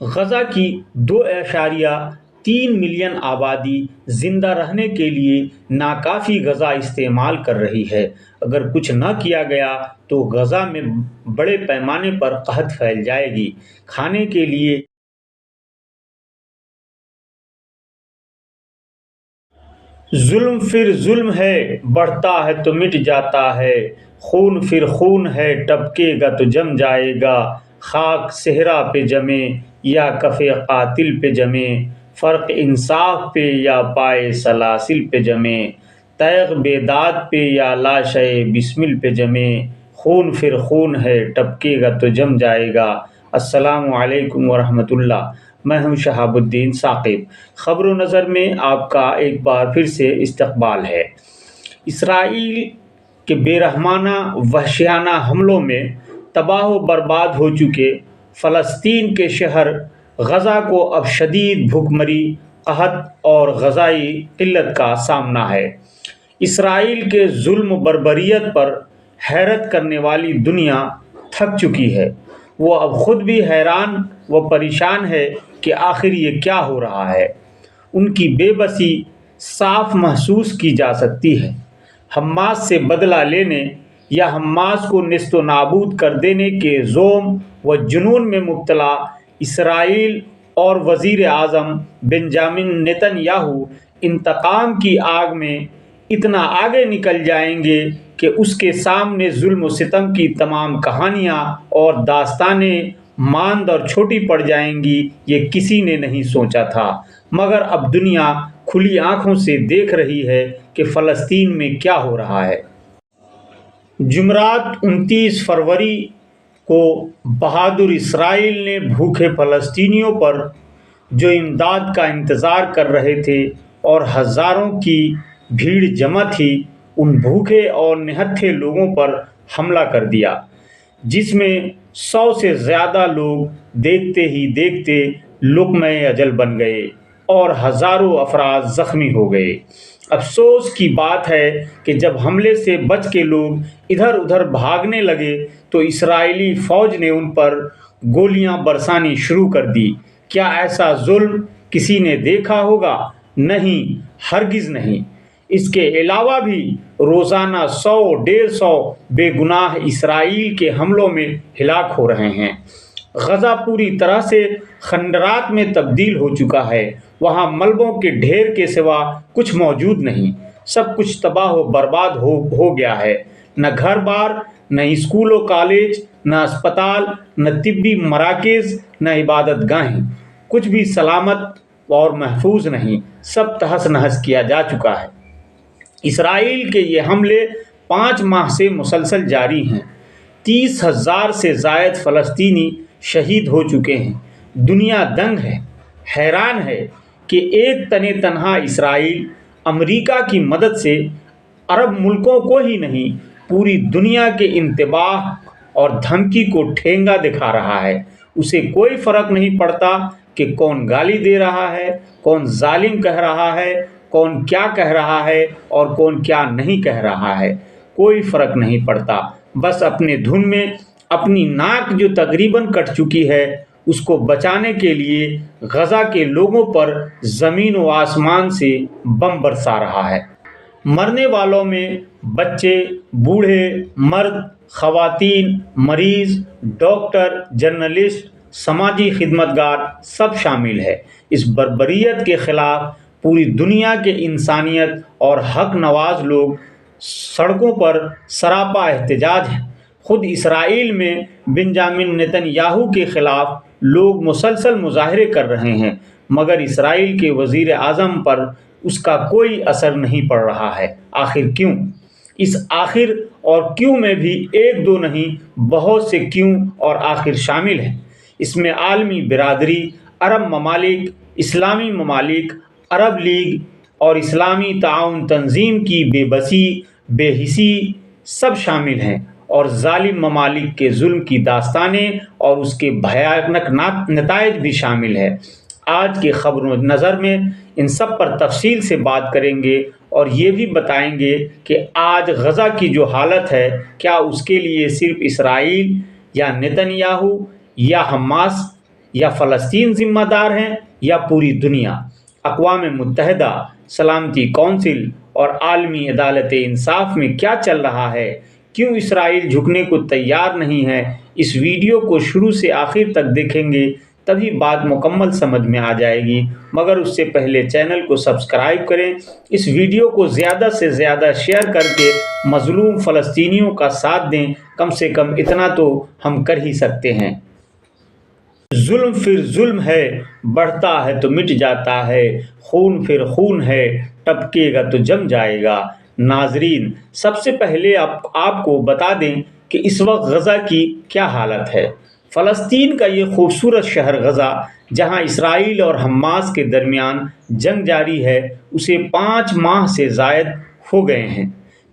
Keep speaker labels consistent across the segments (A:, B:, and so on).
A: غزہ کی 2.3 ملین آبادی زندہ رہنے کے لیے ناکافی غذا استعمال کر رہی ہے۔ اگر کچھ نہ کیا گیا تو غزہ میں بڑے پیمانے پر قحط پھیل جائے گی۔ کھانے کے لیے ظلم پھر ظلم ہے، بڑھتا ہے تو مٹ جاتا ہے، خون پھر خون ہے، ٹپکے گا تو جم جائے گا، خاک صحرا پہ جمے یا کف قاتل پہ جمے، فرق انصاف پہ یا پائے سلاسل پہ جمے، تیغ بیداد پہ یا لاشے بسمل پہ جمے، خون پھر خون ہے، ٹپکے گا تو جم جائے گا۔ السلام علیکم ورحمۃ اللہ۔ میں ہوں شہاب الدین ثاقب۔ خبر و نظر میں آپ کا ایک بار پھر سے استقبال ہے۔ اسرائیل کے بے رحمانہ وحشیانہ حملوں میں تباہ و برباد ہو چکے فلسطین کے شہر غزہ کو اب شدید بھوک مری، قحط اور غذائی قلت کا سامنا ہے۔ اسرائیل کے ظلم و بربریت پر حیرت کرنے والی دنیا تھک چکی ہے۔ وہ اب خود بھی حیران و پریشان ہے کہ آخر یہ کیا ہو رہا ہے۔ ان کی بے بسی صاف محسوس کی جا سکتی ہے۔ حماس سے بدلہ لینے یا حماس کو نیست و نابود کر دینے کے زوم و جنون میں مبتلا اسرائیل اور وزیر اعظم بنجامن نیتن یاہو انتقام کی آگ میں اتنا آگے نکل جائیں گے کہ اس کے سامنے ظلم و ستم کی تمام کہانیاں اور داستانیں ماند اور چھوٹی پڑ جائیں گی، یہ کسی نے نہیں سوچا تھا۔ مگر اب دنیا کھلی آنکھوں سے دیکھ رہی ہے کہ فلسطین میں کیا ہو رہا ہے۔ جمعرات 29 فروری کو بہادر اسرائیل نے بھوکے فلسطینیوں پر جو امداد کا انتظار کر رہے تھے اور ہزاروں کی بھیڑ جمع تھی، ان بھوکے اور نہتھے لوگوں پر حملہ کر دیا، جس میں 100 سے زیادہ لوگ دیکھتے ہی دیکھتے لقمہ اجل بن گئے اور ہزاروں افراد زخمی ہو گئے۔ افسوس کی بات ہے کہ جب حملے سے بچ کے لوگ ادھر ادھر بھاگنے لگے تو اسرائیلی فوج نے ان پر گولیاں برسانی شروع کر دی۔ کیا ایسا ظلم کسی نے دیکھا ہوگا؟ نہیں، ہرگز نہیں۔ اس کے علاوہ بھی روزانہ 100-150 بے گناہ اسرائیل کے حملوں میں ہلاک ہو رہے ہیں۔ غزہ پوری طرح سے کھنڈرات میں تبدیل ہو چکا ہے۔ وہاں ملبوں کے ڈھیر کے سوا کچھ موجود نہیں۔ سب کچھ تباہ و برباد ہو گیا ہے۔ نہ گھر بار، نہ اسکول و کالج، نہ اسپتال، نہ طبی مراکز، نہ عبادت گاہیں، کچھ بھی سلامت اور محفوظ نہیں۔ سب تہس نہس کیا جا چکا ہے۔ اسرائیل کے یہ حملے 5 ماہ سے مسلسل جاری ہیں۔ 30,000 سے زائد فلسطینی شہید ہو چکے ہیں۔ دنیا دنگ ہے، حیران ہے کہ ایک تنہا اسرائیل امریکہ کی مدد سے عرب ملکوں کو ہی نہیں، پوری دنیا کے انتباہ اور دھمکی کو ٹھینگا دکھا رہا ہے۔ اسے کوئی فرق نہیں پڑتا کہ کون گالی دے رہا ہے، کون ظالم کہہ رہا ہے، کون کیا کہہ رہا ہے اور کون کیا نہیں کہہ رہا ہے۔ کوئی فرق نہیں پڑتا۔ بس اپنے دھن میں اپنی ناک جو تقریباً کٹ چکی ہے اس کو بچانے کے لیے غزہ کے لوگوں پر زمین و آسمان سے بم برسا رہا ہے۔ مرنے والوں میں بچے، بوڑھے، مرد، خواتین، مریض، ڈاکٹر، جرنلسٹ، سماجی خدمتگار سب شامل ہے۔ اس بربریت کے خلاف پوری دنیا کے انسانیت اور حق نواز لوگ سڑکوں پر سراپا احتجاج ہیں۔ خود اسرائیل میں بنجامن نیتن یاہو کے خلاف لوگ مسلسل مظاہرے کر رہے ہیں، مگر اسرائیل کے وزیر اعظم پر اس کا کوئی اثر نہیں پڑ رہا ہے۔ آخر کیوں؟ اس آخر اور کیوں میں بھی ایک دو نہیں، بہت سے کیوں اور آخر شامل ہیں۔ اس میں عالمی برادری، عرب ممالک، اسلامی ممالک، عرب لیگ اور اسلامی تعاون تنظیم کی بے بسی، بے حسی سب شامل ہیں، اور ظالم ممالک کے ظلم کی داستانیں اور اس کے بھیانک نتائج بھی شامل ہیں۔ آج کے خبر و نظر میں ان سب پر تفصیل سے بات کریں گے اور یہ بھی بتائیں گے کہ آج غزہ کی جو حالت ہے، کیا اس کے لیے صرف اسرائیل یا نیتن یاہو یا حماس یا فلسطین ذمہ دار ہیں یا پوری دنیا؟ اقوام متحدہ، سلامتی کونسل اور عالمی عدالت انصاف میں کیا چل رہا ہے؟ کیوں اسرائیل جھکنے کو تیار نہیں ہے؟ اس ویڈیو کو شروع سے آخر تک دیکھیں گے تبھی بات مکمل سمجھ میں آ جائے گی، مگر اس سے پہلے چینل کو سبسکرائب کریں، اس ویڈیو کو زیادہ سے زیادہ شیئر کر کے مظلوم فلسطینیوں کا ساتھ دیں، کم سے کم اتنا تو ہم کر ہی سکتے ہیں۔ ظلم پھر ظلم ہے، بڑھتا ہے تو مٹ جاتا ہے، خون پھر خون ہے، ٹپکے گا تو جم جائے گا۔ ناظرین، سب سے پہلے آپ کو بتا دیں کہ اس وقت غزہ کی کیا حالت ہے۔ فلسطین کا یہ خوبصورت شہر غزہ، جہاں اسرائیل اور حماس کے درمیان جنگ جاری ہے، اسے 5 ماہ سے زائد ہو گئے ہیں۔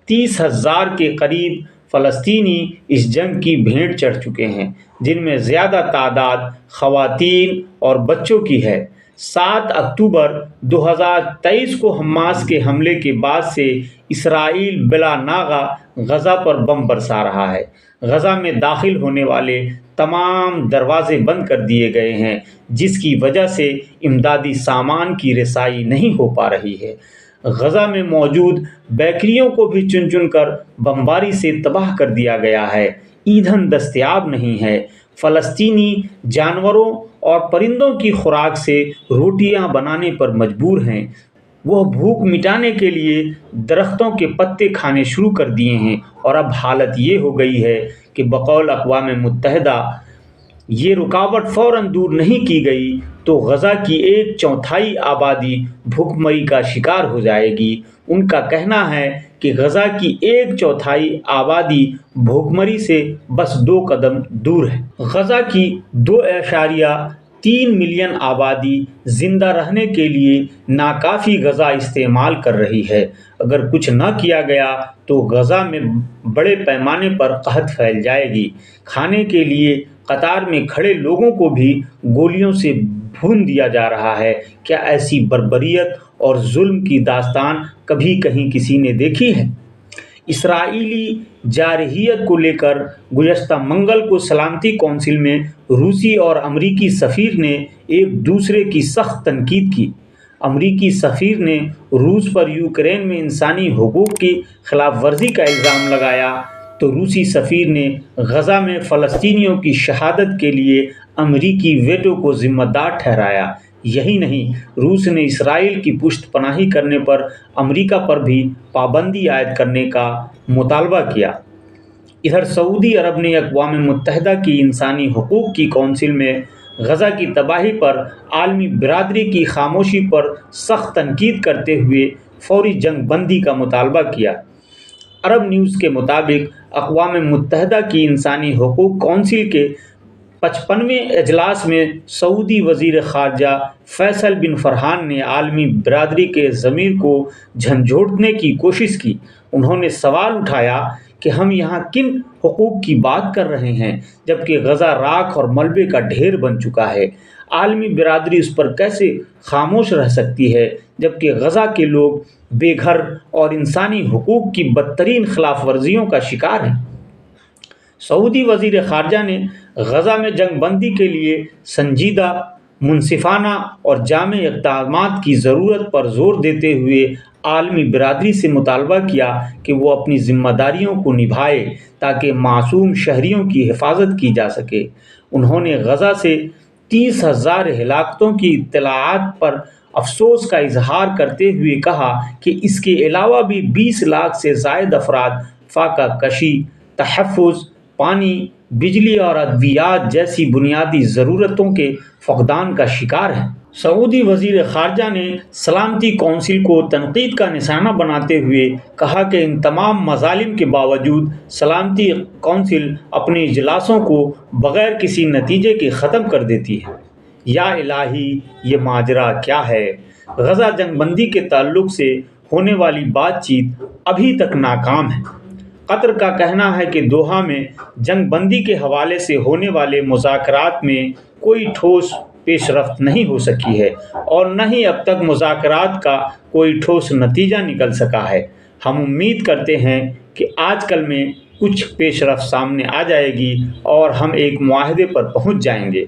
A: 30,000 کے قریب فلسطینی اس جنگ کی بھیٹ چڑھ چکے ہیں، جن میں زیادہ تعداد خواتین اور بچوں کی ہے۔ 7 اکتوبر 2023 کو حماس کے حملے کے بعد سے اسرائیل بلا ناغہ غزہ پر بم برسا رہا ہے۔ غزہ میں داخل ہونے والے تمام دروازے بند کر دیے گئے ہیں، جس کی وجہ سے امدادی سامان کی رسائی نہیں ہو پا رہی ہے۔ غزہ میں موجود بیکریوں کو بھی چن چن کر بمباری سے تباہ کر دیا گیا ہے۔ ایندھن دستیاب نہیں ہے۔ فلسطینی جانوروں اور پرندوں کی خوراک سے روٹیاں بنانے پر مجبور ہیں۔ وہ بھوک مٹانے کے لیے درختوں کے پتے کھانے شروع کر دیے ہیں، اور اب حالت یہ ہو گئی ہے کہ بقول اقوام متحدہ یہ رکاوٹ فوراً دور نہیں کی گئی تو غزہ کی 1/4 آبادی بھوک کا شکار ہو جائے گی۔ ان کا کہنا ہے کہ غزہ کی 1/4 آبادی بھوکمری سے بس 2 قدم دور ہے۔ غزہ کی 2.3 ملین آبادی زندہ رہنے کے لیے ناکافی غذا استعمال کر رہی ہے۔ اگر کچھ نہ کیا گیا تو غزہ میں بڑے پیمانے پر قحط پھیل جائے گی۔ کھانے کے لیے قطار میں کھڑے لوگوں کو بھی گولیوں سے بھون دیا جا رہا ہے۔ کیا ایسی بربریت اور ظلم کی داستان کبھی کہیں کسی نے دیکھی ہے؟ اسرائیلی جارحیت کو لے کر گزشتہ منگل کو سلامتی کونسل میں روسی اور امریکی سفیر نے ایک دوسرے کی سخت تنقید کی۔ امریکی سفیر نے روس پر یوکرین میں انسانی حقوق کی خلاف ورزی کا الزام لگایا تو روسی سفیر نے غزہ میں فلسطینیوں کی شہادت کے لیے امریکی ویٹو کو ذمہ دار ٹھہرایا۔ یہی نہیں، روس نے اسرائیل کی پشت پناہی کرنے پر امریکہ پر بھی پابندی عائد کرنے کا مطالبہ کیا۔ ادھر سعودی عرب نے اقوام متحدہ کی انسانی حقوق کی کونسل میں غزہ کی تباہی پر عالمی برادری کی خاموشی پر سخت تنقید کرتے ہوئے فوری جنگ بندی کا مطالبہ کیا۔ عرب نیوز کے مطابق اقوام متحدہ کی انسانی حقوق کونسل کے 55ویں اجلاس میں سعودی وزیر خارجہ فیصل بن فرحان نے عالمی برادری کے ضمیر کو جھنجھوڑنے کی کوشش کی۔ انہوں نے سوال اٹھایا کہ ہم یہاں کن حقوق کی بات کر رہے ہیں جبکہ غزہ راکھ اور ملبے کا ڈھیر بن چکا ہے۔ عالمی برادری اس پر کیسے خاموش رہ سکتی ہے جبکہ غزہ کے لوگ بے گھر اور انسانی حقوق کی بدترین خلاف ورزیوں کا شکار ہیں۔ سعودی وزیر خارجہ نے غزہ میں جنگ بندی کے لیے سنجیدہ، منصفانہ اور جامع اقدامات کی ضرورت پر زور دیتے ہوئے عالمی برادری سے مطالبہ کیا کہ وہ اپنی ذمہ داریوں کو نبھائے تاکہ معصوم شہریوں کی حفاظت کی جا سکے۔ انہوں نے غزہ سے 30,000 ہلاکتوں کی اطلاعات پر افسوس کا اظہار کرتے ہوئے کہا کہ اس کے علاوہ بھی 20 لاکھ سے زائد افراد فاقہ کشی، تحفظ، پانی، بجلی اور ادویات جیسی بنیادی ضرورتوں کے فقدان کا شکار ہیں۔ سعودی وزیر خارجہ نے سلامتی کونسل کو تنقید کا نشانہ بناتے ہوئے کہا کہ ان تمام مظالم کے باوجود سلامتی کونسل اپنے اجلاسوں کو بغیر کسی نتیجے کے ختم کر دیتی ہے۔ یا الہی، یہ ماجرا کیا ہے؟ غزہ جنگ بندی کے تعلق سے ہونے والی بات چیت ابھی تک ناکام ہے۔ قطر کا کہنا ہے کہ دوحہ میں جنگ بندی کے حوالے سے ہونے والے مذاکرات میں کوئی ٹھوس پیش رفت نہیں ہو سکی ہے اور نہ ہی اب تک مذاکرات کا کوئی ٹھوس نتیجہ نکل سکا ہے۔ ہم امید کرتے ہیں کہ آج کل میں کچھ پیش رفت سامنے آ جائے گی اور ہم ایک معاہدے پر پہنچ جائیں گے۔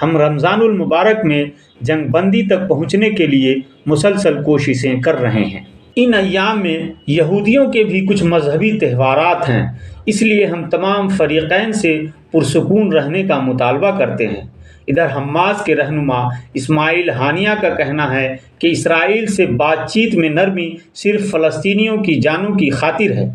A: ہم رمضان المبارک میں جنگ بندی تک پہنچنے کے لیے مسلسل کوششیں کر رہے ہیں۔ ان ایام میں یہودیوں کے بھی کچھ مذہبی تہوارات ہیں، اس لیے ہم تمام فریقین سے پرسکون رہنے کا مطالبہ کرتے ہیں۔ ادھر حماس کے رہنما اسماعیل ہانیہ کا کہنا ہے کہ اسرائیل سے بات چیت میں نرمی صرف فلسطینیوں کی جانوں کی خاطر ہے۔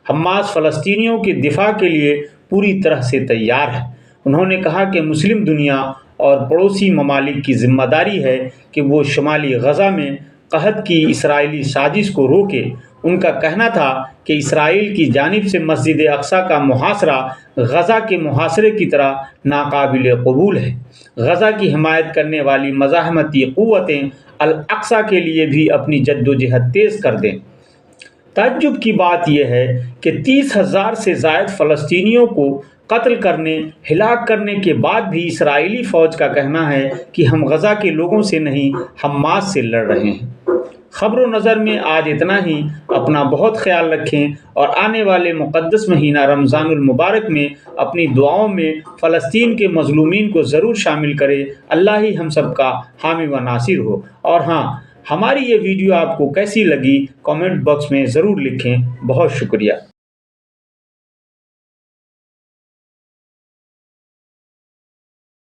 A: حماس فلسطینیوں کے دفاع کے لیے پوری طرح سے تیار ہے۔ انہوں نے کہا کہ مسلم دنیا اور پڑوسی ممالک کی ذمہ داری ہے کہ وہ شمالی غزہ میں قحط کی اسرائیلی سازش کو روکے۔ ان کا کہنا تھا کہ اسرائیل کی جانب سے مسجد اقصی کا محاصرہ غزہ کے محاصرے کی طرح ناقابل قبول ہے۔ غزہ کی حمایت کرنے والی مزاحمتی قوتیں الاقصی کے لیے بھی اپنی جدوجہد تیز کر دیں۔ تعجب کی بات یہ ہے کہ 30,000 سے زائد فلسطینیوں کو قتل کرنے، ہلاک کرنے کے بعد بھی اسرائیلی فوج کا کہنا ہے کہ ہم غزہ کے لوگوں سے نہیں، حماس سے لڑ رہے ہیں۔ خبر و نظر میں آج اتنا ہی۔ اپنا بہت خیال رکھیں اور آنے والے مقدس مہینہ رمضان المبارک میں اپنی دعاؤں میں فلسطین کے مظلومین کو ضرور شامل کریں۔ اللہ ہی ہم سب کا حامی و ناصر ہو۔ اور ہاں، ہماری یہ ویڈیو آپ کو کیسی لگی کامنٹ باکس میں ضرور لکھیں۔ بہت شکریہ۔